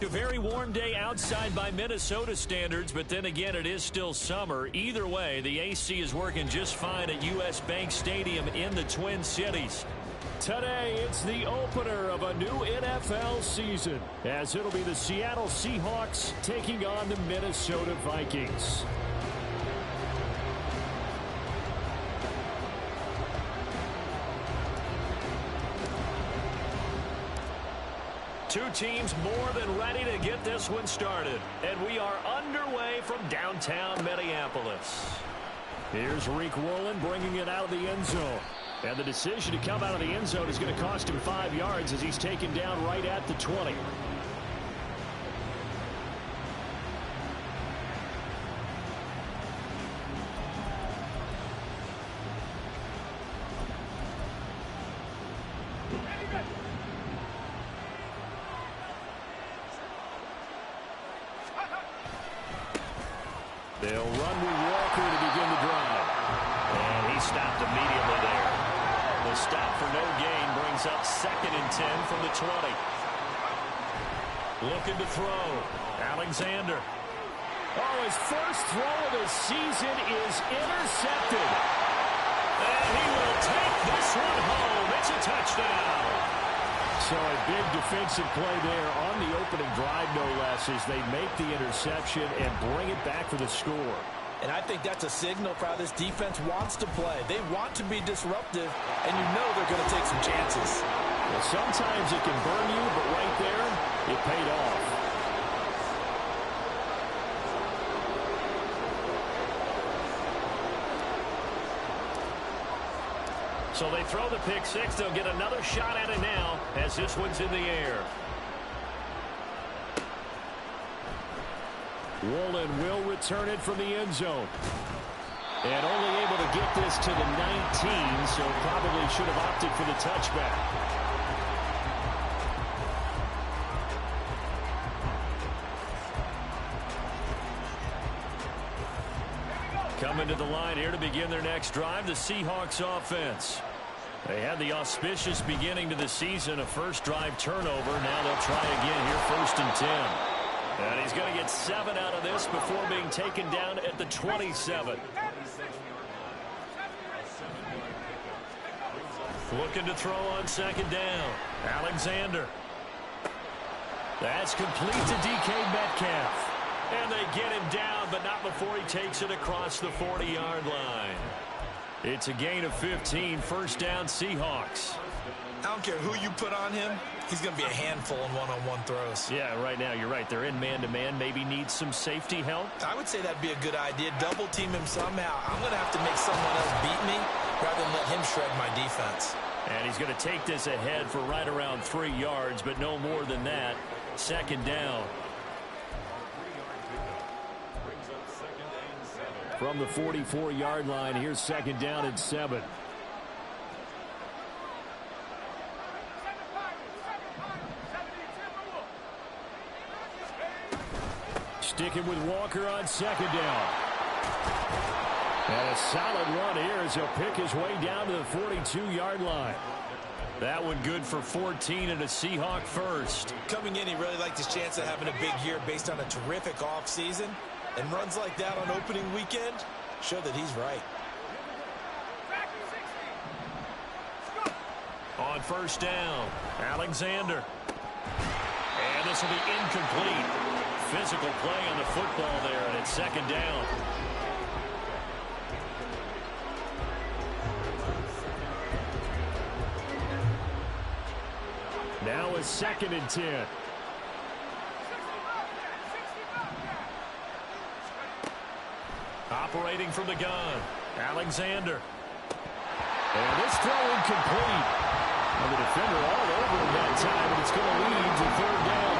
A very warm day outside by Minnesota standards, but then again, it is still summer. Either way, the AC is working just fine at U.S. Bank Stadium in the Twin Cities. Today, it's the opener of a new NFL season, as it'll be the Seattle Seahawks taking on the Minnesota Vikings. Two teams more than ready to get this one started. And we are underway from downtown Minneapolis. Here's Rick Woolen bringing it out of the end zone. And the decision to come out of the end zone is going to cost him 5 yards as he's taken down right at the 20. They'll run with Walker to begin the drive. And he stopped immediately there. The stop for no gain brings up 2nd and 10 from the 20. Looking to throw. Alexander. Oh, his first throw of the season is intercepted. And he will take this one home. It's a touchdown. So a big defensive play there on the opening drive, no less, as they make the interception and bring it back for the score. And I think that's a signal for how this defense wants to play. They want to be disruptive, and you know they're going to take some chances. Well, sometimes it can burn you, but right there, it paid off. So they throw the pick six. They'll get another shot at it now as this one's in the air. Woolen will return it from the end zone. And only able to get this to the 19, so probably should have opted for the touchback. Coming to the line here to begin their next drive, the Seahawks offense. They had the auspicious beginning to the season, a first drive turnover. Now they'll try again here, 1st and 10. And he's going to get 7 out of this before being taken down at the 27. Looking to throw on 2nd down. Alexander. That's complete to DK Metcalf. And they get him down, but not before he takes it across the 40-yard line. It's a gain of 15, 1st down Seahawks. I don't care who you put on him, he's going to be a handful in one-on-one throws. Yeah, right now you're right. They're in man-to-man, maybe needs some safety help. I would say that'd be a good idea. Double team him somehow. I'm going to have to make someone else beat me rather than let him shred my defense. And he's going to take this ahead for right around 3 yards, but no more than that. 2nd down. From the 44-yard line, here's 2nd down and 7. Sticking with Walker on 2nd down. And a solid run here as he'll pick his way down to the 42-yard line. That one good for 14 and a Seahawk first. Coming in, he really liked his chance of having a big year based on a terrific offseason. And runs like that on opening weekend show that he's right. On 1st down, Alexander. And this will be incomplete. Physical play on the football there, and it's 2nd down. Now a 2nd and 10. Operating from the gun, Alexander. And this throw incomplete. And the defender all over him that time, and it's going to lead to 3rd down.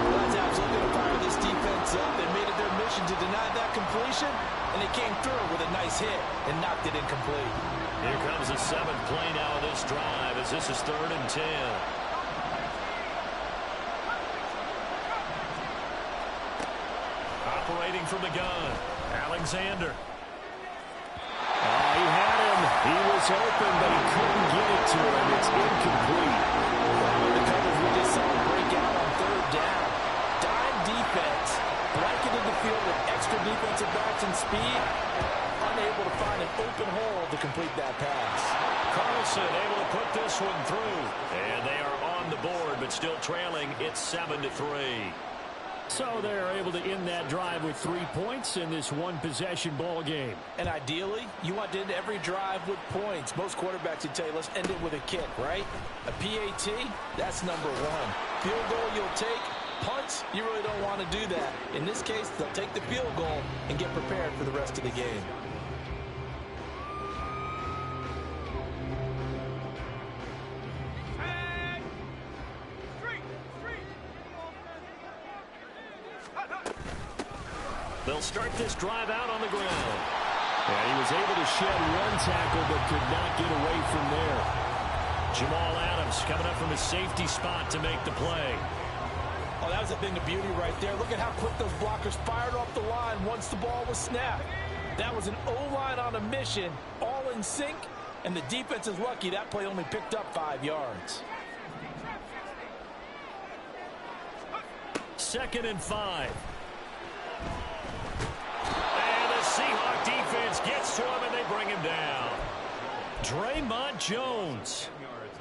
Well, that's absolutely going to fire this defense up. They made it their mission to deny that completion, and they came through with a nice hit and knocked it incomplete. Here comes the 7th play now of this drive as this is 3rd and 10. Operating from the gun, Alexander. He had him. He was open, but he couldn't get it to him. It's incomplete. Well, the coverage we just saw break out on 3rd down. the field with extra defensive backs and speed, unable to find an open hole to complete that pass. Carlson able to put this one through. And they are on the board, but still trailing. It's 7-3. So they're able to end that drive with 3 points in this one-possession ball game. And ideally, you want to end every drive with points. Most quarterbacks would tell you, let's end it with a kick, right? A PAT, that's number one. Field goal you'll take. Punts, you really don't want to do that. In this case, they'll take the field goal and get prepared for the rest of the game. They'll start this drive out on the ground. And he was able to shed one tackle but could not get away from there. Jamal Adams coming up from his safety spot to make the play. Oh, that was a thing of beauty right there. Look at how quick those blockers fired off the line once the ball was snapped. That was an O-line on a mission, all in sync, and the defense is lucky that play only picked up 5 yards. 2nd and 5. And the Seahawk defense gets to him, and they bring him down. Draymond Jones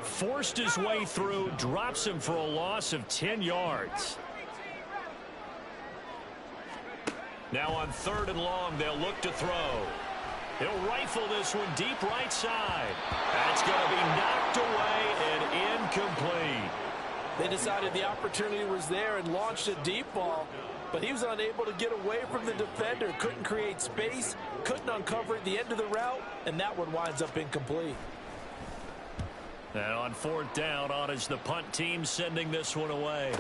forced his way through, drops him for a loss of 10 yards. Now on 3rd and long, they'll look to throw. He'll rifle this one deep right side. That's going to be knocked away and incomplete. They decided the opportunity was there and launched a deep ball, but he was unable to get away from the defender, couldn't create space, couldn't uncover at the end of the route, and that one winds up incomplete. And on 4th down, on is the punt team sending this one away.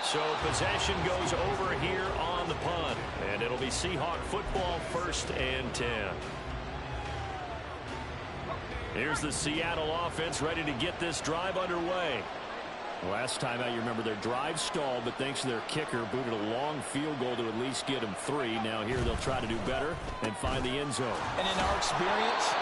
So possession goes over here on the punt, and it'll be Seahawk football, 1st and 10. Here's the Seattle offense ready to get this drive underway. Last time out, you remember their drive stalled, but thanks to their kicker, booted a long field goal to at least get them 3. Now here they'll try to do better and find the end zone. And in our experience,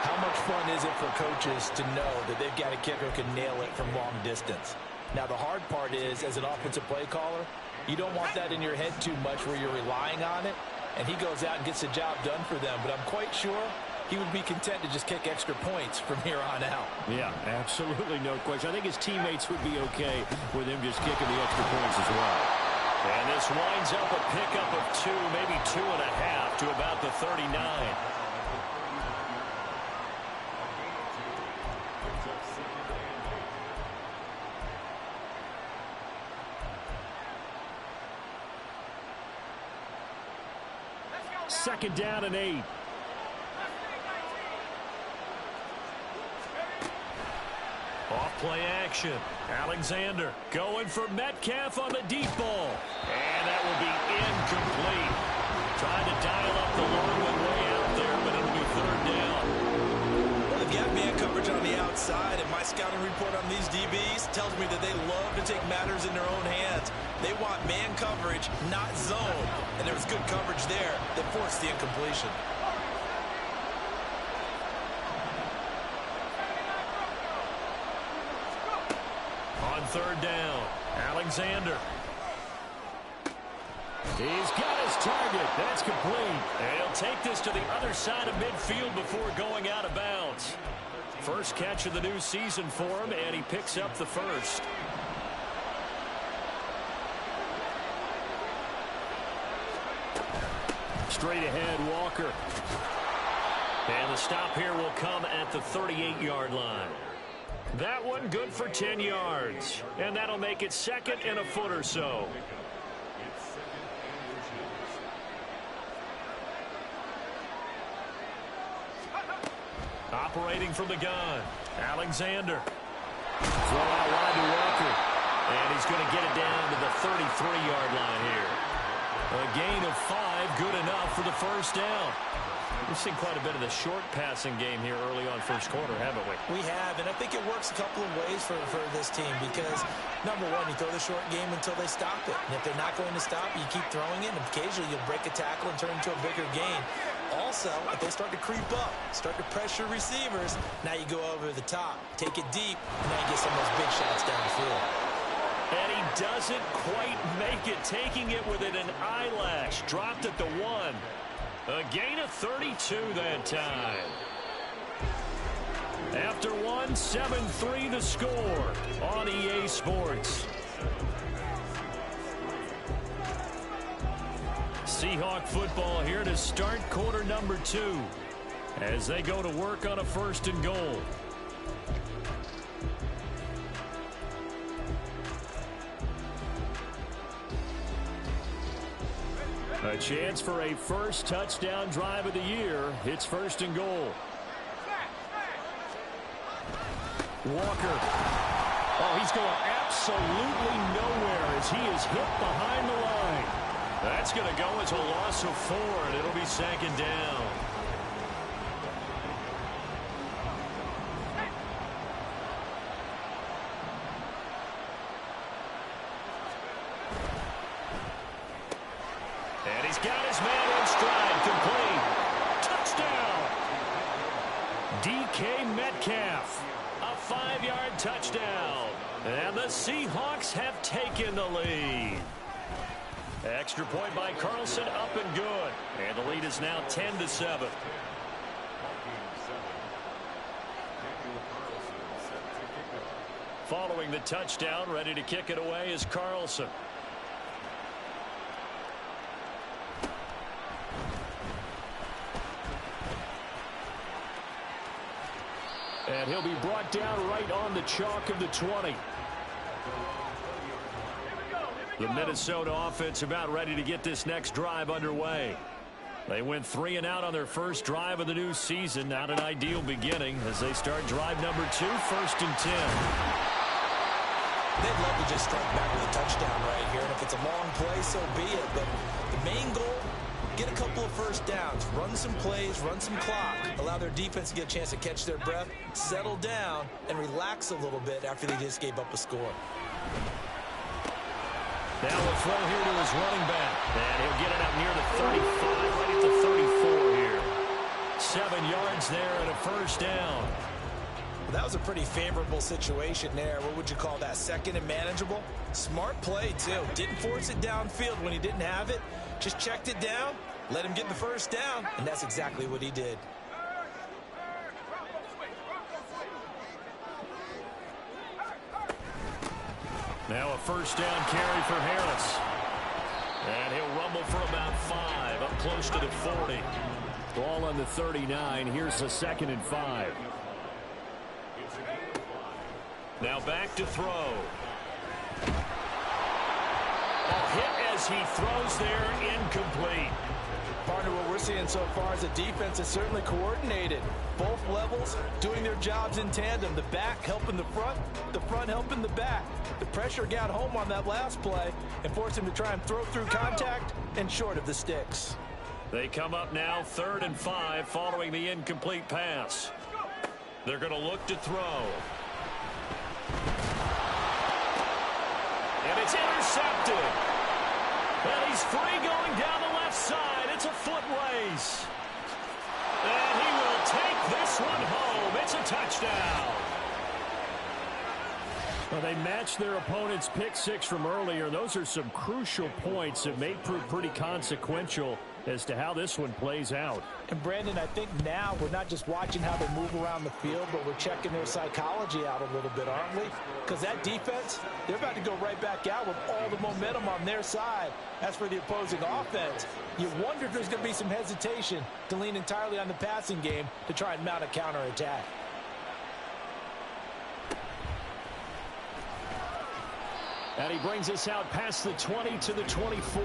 how much fun is it for coaches to know that they've got a kicker who can nail it from long distance? Now the hard part is, as an offensive play caller, you don't want that in your head too much where you're relying on it, and he goes out and gets the job done for them. But I'm quite sure he would be content to just kick extra points from here on out. Yeah, absolutely no question. I think his teammates would be okay with him just kicking the extra points as well. And this winds up a pickup of 2, maybe 2.5 to about the 39. Second down and 8. Off play action. Alexander going for Metcalf on the deep ball. And that will be incomplete. Trying to dial up the long one way out there, but it'll be 3rd down. Well, they've got man coverage on the outside, and my scouting report on these DBs tells me that they love to take matters in their own hands. They want man coverage, not zone. And there was good coverage there that forced the incompletion. On 3rd down, Alexander. He's got his target. That's complete. And he'll take this to the other side of midfield before going out of bounds. First catch of the new season for him, and he picks up the first. Straight ahead, Walker. And the stop here will come at the 38-yard line. That one good for 10 yards. And that'll make it 2nd and a foot or so. Operating from the gun, Alexander. Throw out wide to Walker. And he's going to get it down to the 33-yard line here. A gain of 5, good enough for the first down. We've seen quite a bit of the short passing game here early on first quarter, haven't we? We have, and I think it works a couple of ways for this team because, number one, you throw the short game until they stop it. And if they're not going to stop, you keep throwing it, and occasionally you'll break a tackle and turn it into a bigger gain. Also, if they start to creep up, start to pressure receivers, now you go over the top, take it deep, and now you get some of those big shots downfield. And he doesn't quite make it, taking it within an eyelash. Dropped at the 1. A gain of 32 that time. After 1, 7-3 the score on EA Sports. Seahawk football here to start quarter number 2 as they go to work on a 1st and goal. A chance for a first touchdown drive of the year. It's 1st and goal. Walker. Oh, he's going absolutely nowhere as he is hit behind the line. That's going to go as a loss of 4, and it'll be 2nd down. And he's got his man in stride, complete. Touchdown. DK Metcalf. A 5-yard touchdown. And the Seahawks have taken the lead. Extra point by Carlson, up and good. And the lead is now 10-7. Following the touchdown, ready to kick it away is Carlson. And he'll be brought down right on the chalk of the 20. The Minnesota offense about ready to get this next drive underway. They went 3 and out on their first drive of the new season. Not an ideal beginning as they start drive number 2, 1st and 10. They'd love to just strike back with a touchdown right here. And if it's a long play, so be it. But the main goal, get a couple of first downs, run some plays, run some clock, allow their defense to get a chance to catch their breath, settle down, and relax a little bit after they just gave up a score. Now a throw here to his running back. And he'll get it up near the 35, right at the 34 here. 7 yards there and a 1st down. Well, that was a pretty favorable situation there. What would you call that? 2nd and manageable? Smart play, too. Didn't force it downfield when he didn't have it. Just checked it down, let him get the 1st down, and that's exactly what he did. Now a 1st down carry for Harris. And he'll rumble for about 5, up close to the 40. Ball on the 39. Here's a 2nd and 5. Now back to throw. A hit as he throws there, incomplete. Partner, what we're seeing so far is the defense is certainly coordinated. Both levels doing their jobs in tandem. The back helping the front helping the back. The pressure got home on that last play and forced him to try and throw through contact and short of the sticks. They come up now 3rd and 5 following the incomplete pass. They're going to look to throw. And it's intercepted. And he's free going down the left side. It's a foot race. And he will take this one home. It's a touchdown. Well, they matched their opponent's pick 6 from earlier. Those are some crucial points that may prove pretty consequential as to how this one plays out. And Brandon, I think now we're not just watching how they move around the field, but we're checking their psychology out a little bit, aren't we? Because that defense, they're about to go right back out with all the momentum on their side. As for the opposing offense, you wonder if there's going to be some hesitation to lean entirely on the passing game to try and mount a counterattack. And he brings us out past the 20 to the 24.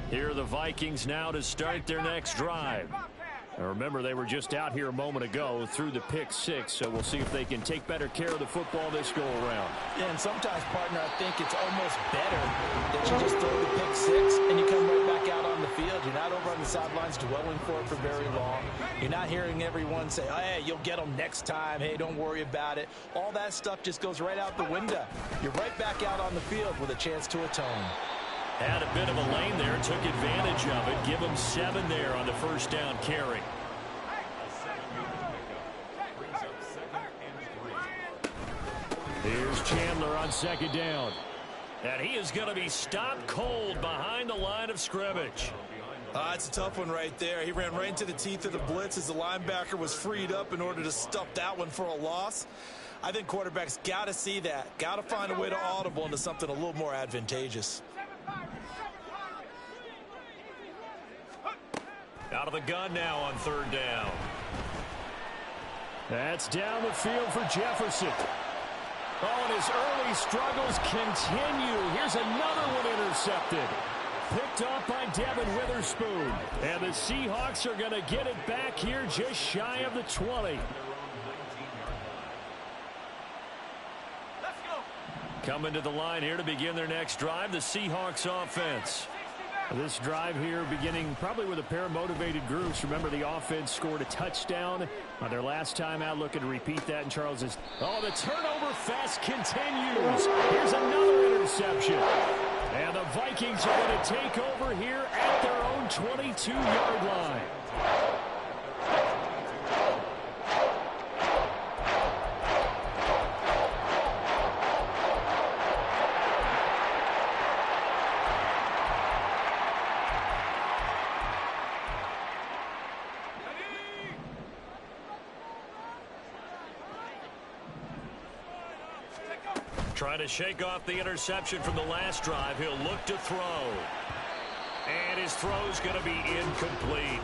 Here are the Vikings now to start their next drive. And remember, they were just out here a moment ago through the pick 6, so we'll see if they can take better care of the football this go-around. Yeah, and sometimes, partner, I think it's almost better that you just throw the pick 6 and you come right back out on the field. You're not over on the sidelines dwelling for it for very long. You're not hearing everyone say, oh, hey, you'll get them next time. Hey, don't worry about it. All that stuff just goes right out the window. You're right back out on the field with a chance to atone. Had a bit of a lane there, took advantage of it. Give him 7 there on the first down carry. Here's Chandler on second down. And he is going to be stopped cold behind the line of scrimmage. It's a tough one right there. He ran right into the teeth of the blitz as the linebacker was freed up in order to stuff that one for a loss. I think quarterbacks got to see that. Got to find a way to audible into something a little more advantageous. Out of the gun now on third down. That's down the field for Jefferson. Oh, and his early struggles continue. Here's another one intercepted. Picked off by Devin Witherspoon. And the Seahawks are going to get it back here just shy of the 20. Coming to the line here to begin their next drive, the Seahawks offense. This drive here beginning probably with a pair of motivated groups. Remember, the offense scored a touchdown on their last time out. Looking to repeat that in Charles's. Oh, the turnover fest continues. Here's another interception. And the Vikings are going to take over here at their own 22-yard line. Trying to shake off the interception from the last drive. He'll look to throw. And his throw's going to be incomplete.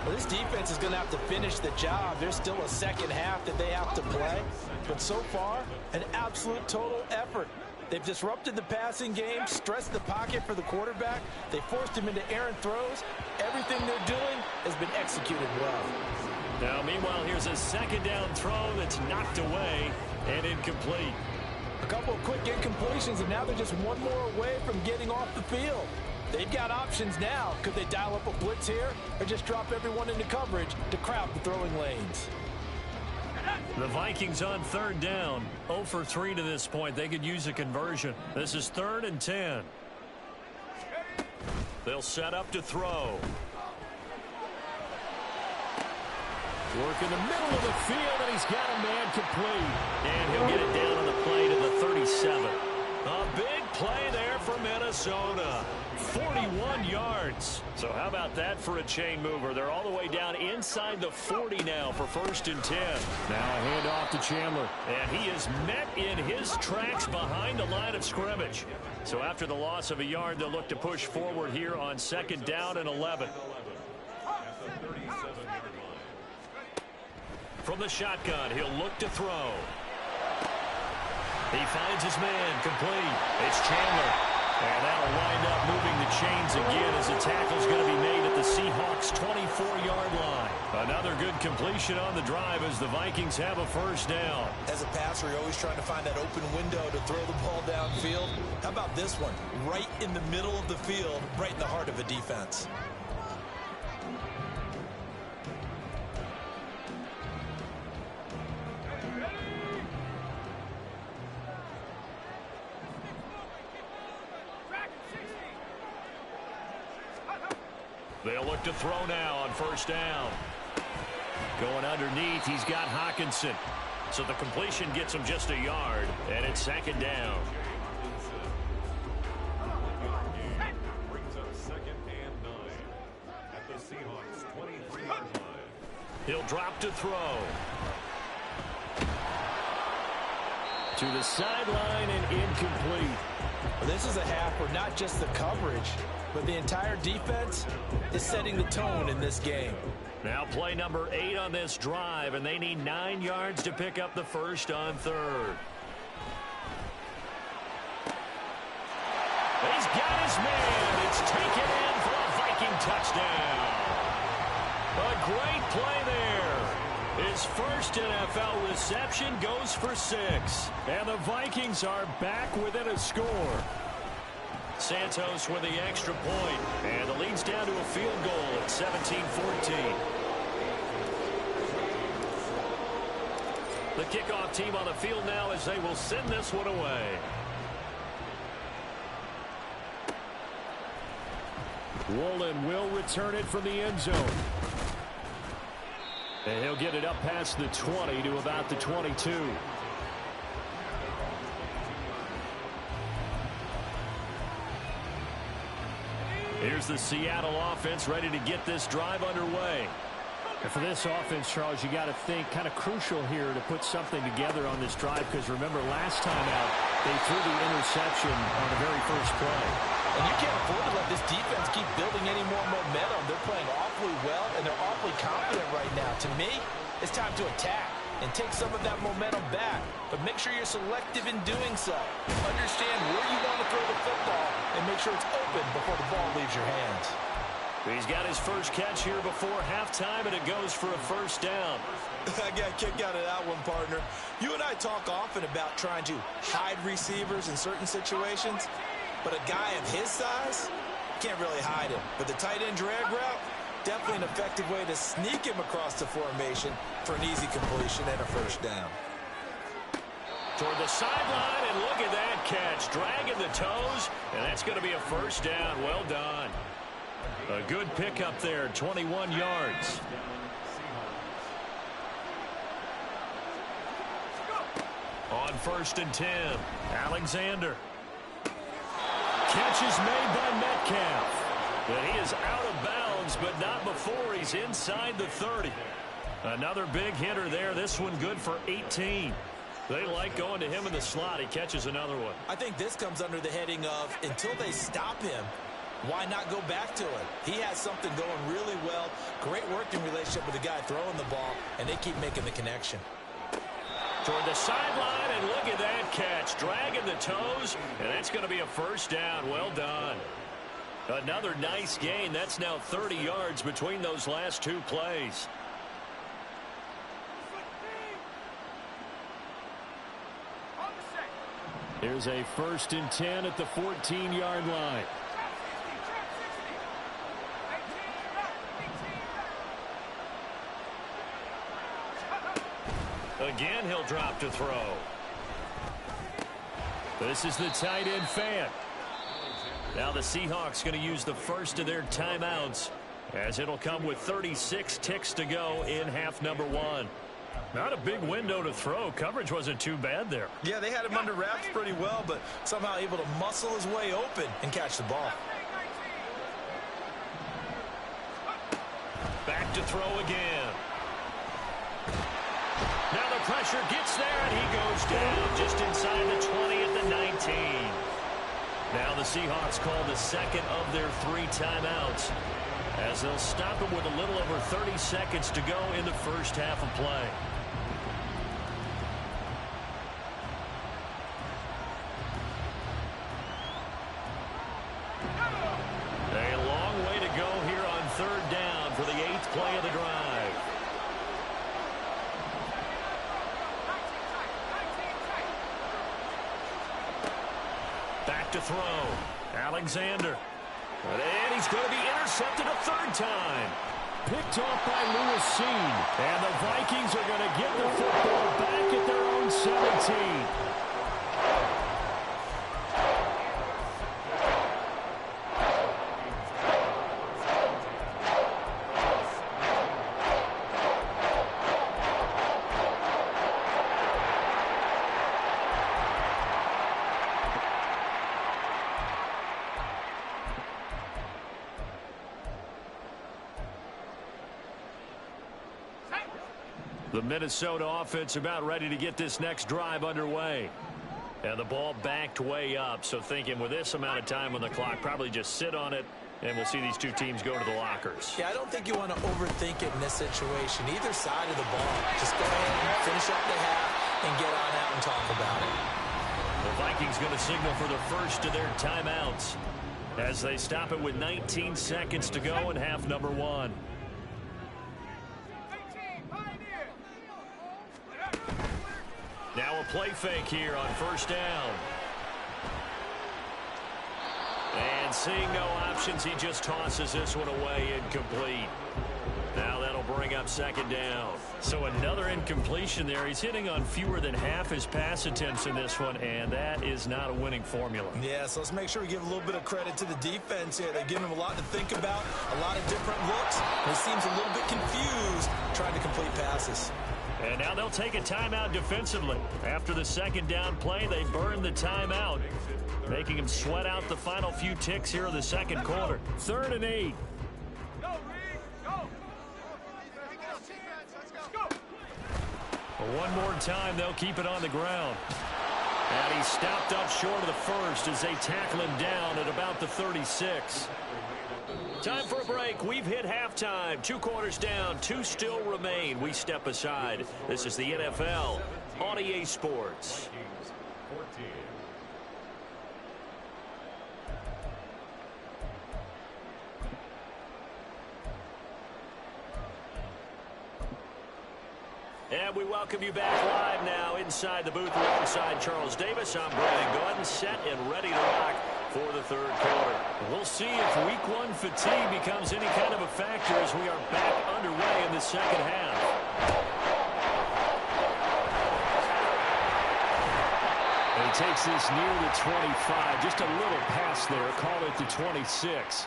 Well, this defense is going to have to finish the job. There's still a second half that they have to play. But so far, an absolute total effort. They've disrupted the passing game, stressed the pocket for the quarterback. They forced him into errant throws. Everything they're doing has been executed well. Now, meanwhile, here's a second down throw that's knocked away and incomplete. A couple of quick incompletions, and now they're just one more away from getting off the field. They've got options now. Could they dial up a blitz here or just drop everyone into coverage to crowd the throwing lanes? The Vikings on third down. 0 for 3 to this point. They could use a conversion. This is 3rd and 10. They'll set up to throw. Work in the middle of the field, and he's got a man complete. And he'll get it down on the play to the 37. A big play there for Minnesota. 41 yards. So how about that for a chain mover? They're all the way down inside the 40 now for 1st and 10. Now a handoff to Chandler. And he is met in his tracks behind the line of scrimmage. So after the loss of a yard, they'll look to push forward here on 2nd down and 11. From the shotgun, he'll look to throw. He finds his man, complete. It's Chandler. And that'll wind up moving the chains again as the tackle's going to be made at the Seahawks' 24-yard line. Another good completion on the drive as the Vikings have a 1st down. As a passer, you're always trying to find that open window to throw the ball downfield. How about this one? Right in the middle of the field, right in the heart of a defense. They'll look to throw now on 1st down. Going underneath, he's got Hawkinson. So the completion gets him just a yard, and it's 2nd down. Brings up 2nd and 9 at the Seahawks' 23-yard line. He'll drop to throw. To the sideline and incomplete. Well, this is a half where not just the coverage, but the entire defense is setting the tone in this game. Now play number 8 on this drive, and they need 9 yards to pick up the 1st on 3rd. He's got his man. It's taken in for a Viking touchdown. A great play there. His first NFL reception goes for 6. And the Vikings are back within a score. Santos with the extra point, and the lead's down to a field goal at 17-14. The kickoff team on the field now as they will send this one away. Woolen will return it from the end zone. And he'll get it up past the 20 to about the 22. Here's the Seattle offense ready to get this drive underway. And for this offense, Charles, you got to think kind of crucial here to put something together on this drive, because remember last time out they threw the interception on the very first play. And you can't afford to let this defense keep building any more momentum. They're playing awfully well, and they're awfully confident right now. To me, it's time to attack and take some of that momentum back. But make sure you're selective in doing so. Understand where you want to throw the football and make sure it's open before the ball leaves your hands. He's got his first catch here before halftime, and it goes for a first down. I got a kick out of that one, partner. You and I talk often about trying to hide receivers in certain situations, but a guy of his size can't really hide him. But the tight end drag route, definitely an effective way to sneak him across the formation for an easy completion and a first down. Toward the sideline, and look at that catch. Dragging the toes, and that's going to be a first down. Well done. A good pickup there, 21 yards. On 1st and 10, Alexander. Catch is made by Metcalf. But he is out of bounds, but not before he's inside the 30. Another big hitter there. This one good for 18. They like going to him in the slot. He catches another one. I think this comes under the heading of, until they stop him, why not go back to it? He has something going really well. Great working relationship with the guy throwing the ball, and they keep making the connection. Toward the sideline, and look at that catch. Dragging the toes, and that's going to be a first down. Well done. Another nice gain. That's now 30 yards between those last two plays. Here's a 1st and 10 at the 14-yard line. Again, he'll drop to throw. This is the tight end fan. Now the Seahawks going to use the first of their timeouts, as it'll come with 36 ticks to go in half number 1. Not a big window to throw. Coverage wasn't too bad there. Yeah, they had him under wraps pretty well, but somehow able to muscle his way open and catch the ball. Back to throw again. Now the pressure gets there, and he goes down just inside the 20 at the 19. Now the Seahawks call the second of their 3 timeouts, as they'll stop him with a little over 30 seconds to go in the first half of play. A long way to go here on 3rd down for the 8th play of the drive. Back to throw. Alexander. And he's going to be intercepted a 3rd time. Picked off by Lewis Seen. And the Vikings are going to get the football back at their own 17. The Minnesota offense about ready to get this next drive underway. And the ball backed way up, so thinking with this amount of time on the clock, probably just sit on it, and we'll see these two teams go to the lockers. Yeah, I don't think you want to overthink it in this situation. Either side of the ball. Just go ahead and finish up the half and get on out and talk about it. The Vikings going to signal for the first of their timeouts as they stop it with 19 seconds to go in half number 1. Now a play fake here on 1st down. And seeing no options, he just tosses this one away, incomplete. Now that'll bring up 2nd down. So another incompletion there. He's hitting on fewer than half his pass attempts in this one, and that is not a winning formula. Yeah, so let's make sure we give a little bit of credit to the defense here. They've given him a lot to think about, a lot of different looks. And he seems a little bit confused trying to complete passes. And now they'll take a timeout defensively. After the second down play, they burn the timeout, making them sweat out the final few ticks here in the second quarter. 3rd and 8. One more time, they'll keep it on the ground. And he's stopped up short of the first as they tackle him down at about the 36. Time for a break. We've hit halftime. 2 quarters down, 2 still remain. We step aside. This is the NFL on EA Sports. And we welcome you back live now inside the booth alongside Charles Davis. I'm Brandon Gordon, set and ready to rock for the 3rd quarter. We'll see if week 1 fatigue becomes any kind of a factor as we are back underway in the second half. And he takes this near the 25, just a little past there, call it the 26.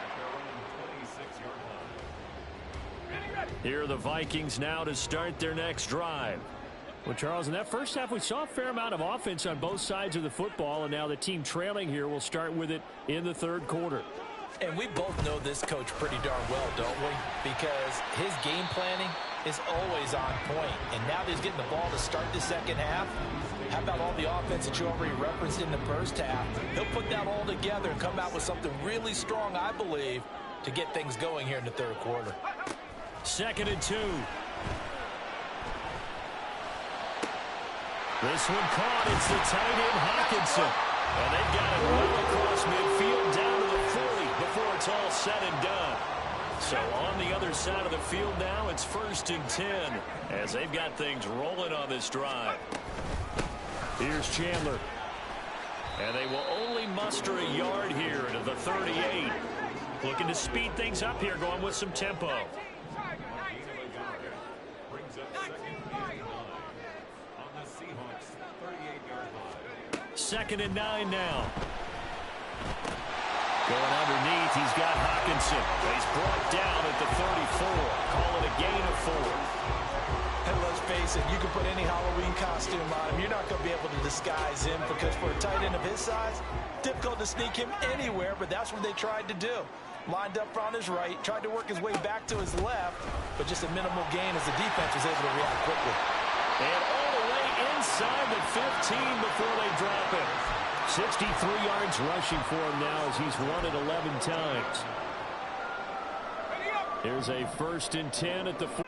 Here are the Vikings now to start their next drive. Well, Charles, in that first half, we saw a fair amount of offense on both sides of the football, and now the team trailing here will start with it in the 3rd quarter. And we both know this coach pretty darn well, don't we? Because his game planning is always on point. And now that he's getting the ball to start the second half, how about all the offense that you already referenced in the first half? He'll put that all together and come out with something really strong, I believe, to get things going here in the 3rd quarter. 2nd and 2. This one caught. It's the tight end Hawkinson. And they've got it well across midfield down to the 40 before it's all said and done. So on the other side of the field now, it's 1st and 10 as they've got things rolling on this drive. Here's Chandler. And they will only muster a yard here to the 38. Looking to speed things up here, going with some tempo. 2nd and 9 now. Going underneath, he's got Hawkinson. He's brought down at the 34. Call it a gain of 4. And let's face it, you can put any Halloween costume on him. You're not going to be able to disguise him because for a tight end of his size, difficult to sneak him anywhere, but that's what they tried to do. Lined up on his right, tried to work his way back to his left, but just a minimal gain as the defense was able to react quickly. And all the way inside the 15 before they drop it. 63 yards rushing for him now as he's run it 11 times. Here's a 1st and 10 at the 4.